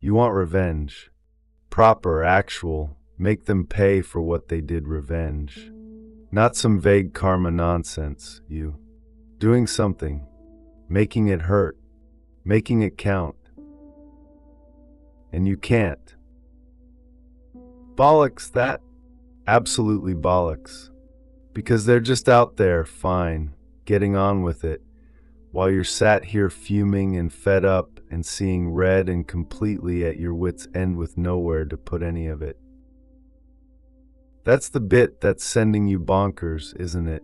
You want revenge. Proper, actual, make them pay for what they did revenge. Not some vague karma nonsense, you. Doing something. Making it hurt. Making it count. And you can't. Bollocks that. Absolutely bollocks. Because they're just out there, fine, getting on with it, while you're sat here fuming and fed up and seeing red and completely at your wit's end with nowhere to put any of it. That's the bit that's sending you bonkers, isn't it?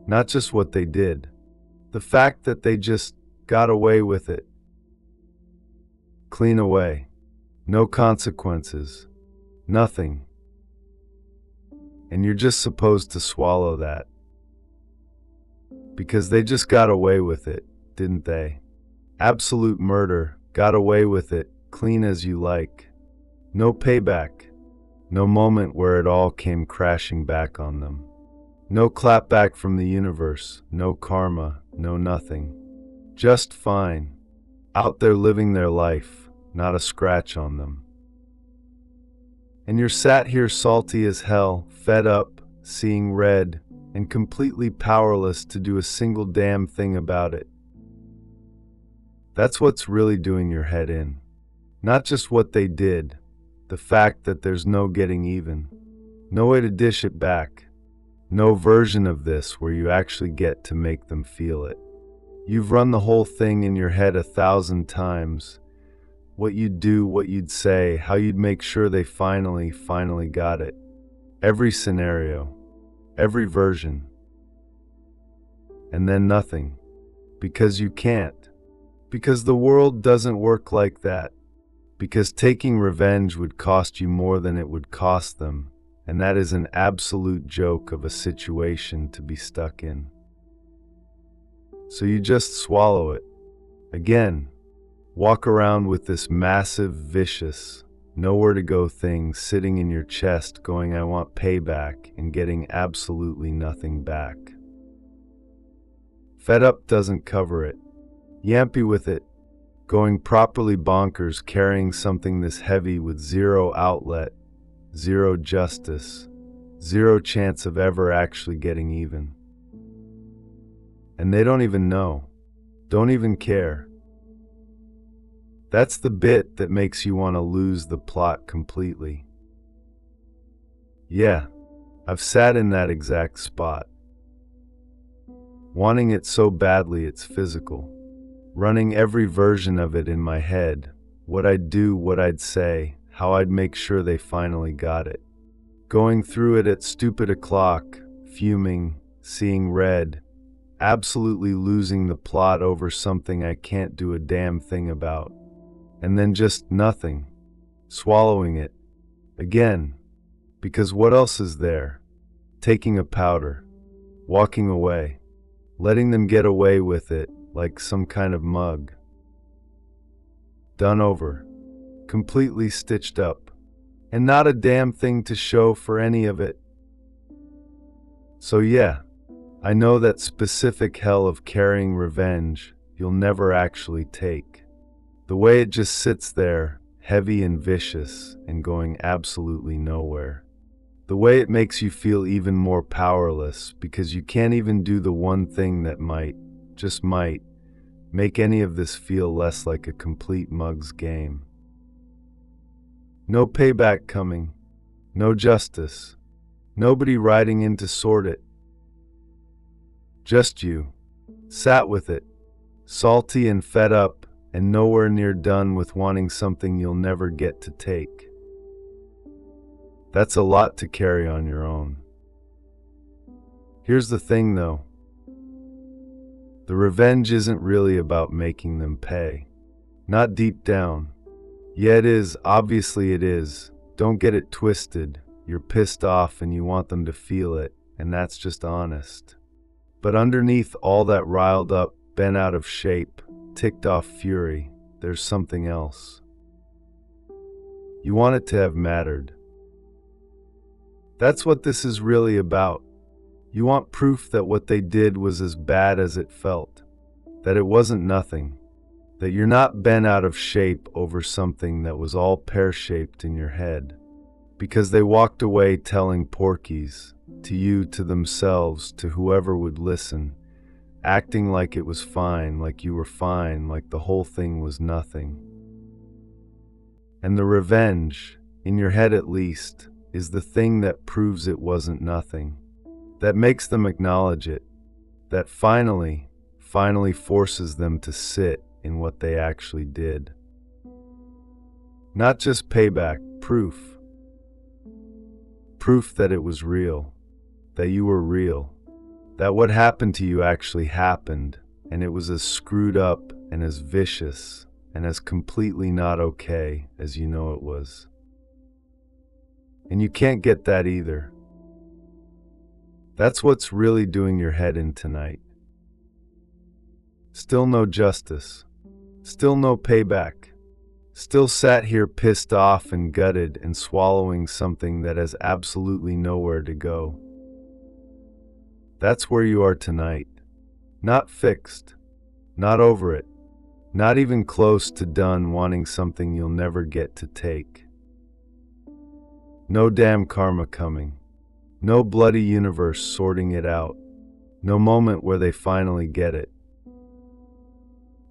Not just what they did. The fact that they just got away with it. Clean away. No consequences. Nothing. And you're just supposed to swallow that. Because they just got away with it, didn't they? Absolute murder, got away with it, clean as you like. No payback. No moment where it all came crashing back on them. No clapback from the universe, no karma, no nothing. Just fine. Out there living their life, not a scratch on them. And you're sat here salty as hell, fed up, seeing red, and completely powerless to do a single damn thing about it. That's what's really doing your head in. Not just what they did, the fact that there's no getting even. No way to dish it back. No version of this where you actually get to make them feel it. You've run the whole thing in your head 1,000 times. What you'd do, what you'd say, how you'd make sure they finally got it. Every scenario. Every version. And then nothing. Because you can't. Because the world doesn't work like that. Because taking revenge would cost you more than it would cost them. And that is an absolute joke of a situation to be stuck in. So you just swallow it. Again. Walk around with this massive, vicious, nowhere to go thing sitting in your chest going, I want payback, and getting absolutely nothing back. Fed up doesn't cover it. Yampy with it. Going properly bonkers carrying something this heavy with zero outlet, zero justice, zero chance of ever actually getting even. And they don't even know. Don't even care. That's the bit that makes you want to lose the plot completely. Yeah, I've sat in that exact spot. Wanting it so badly it's physical. Running every version of it in my head. What I'd do, what I'd say, how I'd make sure they finally got it. Going through it at stupid o'clock, fuming, seeing red, absolutely losing the plot over something I can't do a damn thing about. And then just nothing. Swallowing it. Again. Because what else is there? Taking a powder. Walking away. Letting them get away with it like some kind of mug. Done over. Completely stitched up. And not a damn thing to show for any of it. So yeah, I know that specific hell of carrying revenge you'll never actually take. The way it just sits there, heavy and vicious, and going absolutely nowhere. The way it makes you feel even more powerless because you can't even do the one thing that might, just might, make any of this feel less like a complete mug's game. No payback coming. No justice. Nobody riding in to sort it. Just you. Sat with it. Salty and fed up. And nowhere near done with wanting something you'll never get to take. That's a lot to carry on your own. Here's the thing though. The revenge isn't really about making them pay. Not deep down. Yeah, it is, obviously it is. Don't get it twisted. You're pissed off and you want them to feel it, and that's just honest. But underneath all that riled up, bent out of shape, ticked off fury, there's something else. You want it to have mattered. That's what this is really about. You want proof that what they did was as bad as it felt, that it wasn't nothing, That you're not bent out of shape over something that was all pear-shaped in your head. Because they walked away telling porkies, to you, to themselves, to whoever would listen, acting like it was fine, like you were fine, like the whole thing was nothing. And the revenge, in your head at least, is the thing that proves it wasn't nothing, that makes them acknowledge it, that finally forces them to sit in what they actually did. Not just payback, proof. Proof that it was real, that you were real, that what happened to you actually happened, and it was as screwed up and as vicious and as completely not okay as you know it was. And you can't get that either. That's what's really doing your head in tonight. Still no justice. Still no payback. Still sat here pissed off and gutted and swallowing something that has absolutely nowhere to go. That's where you are tonight. Not fixed. Not over it. Not even close to done wanting something you'll never get to take. No damn karma coming. No bloody universe sorting it out. No moment where they finally get it.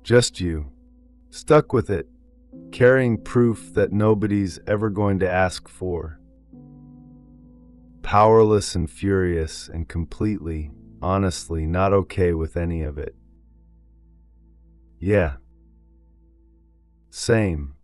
Just you, stuck with it, carrying proof that nobody's ever going to ask for. Powerless and furious and completely, honestly, not okay with any of it. Yeah. Same.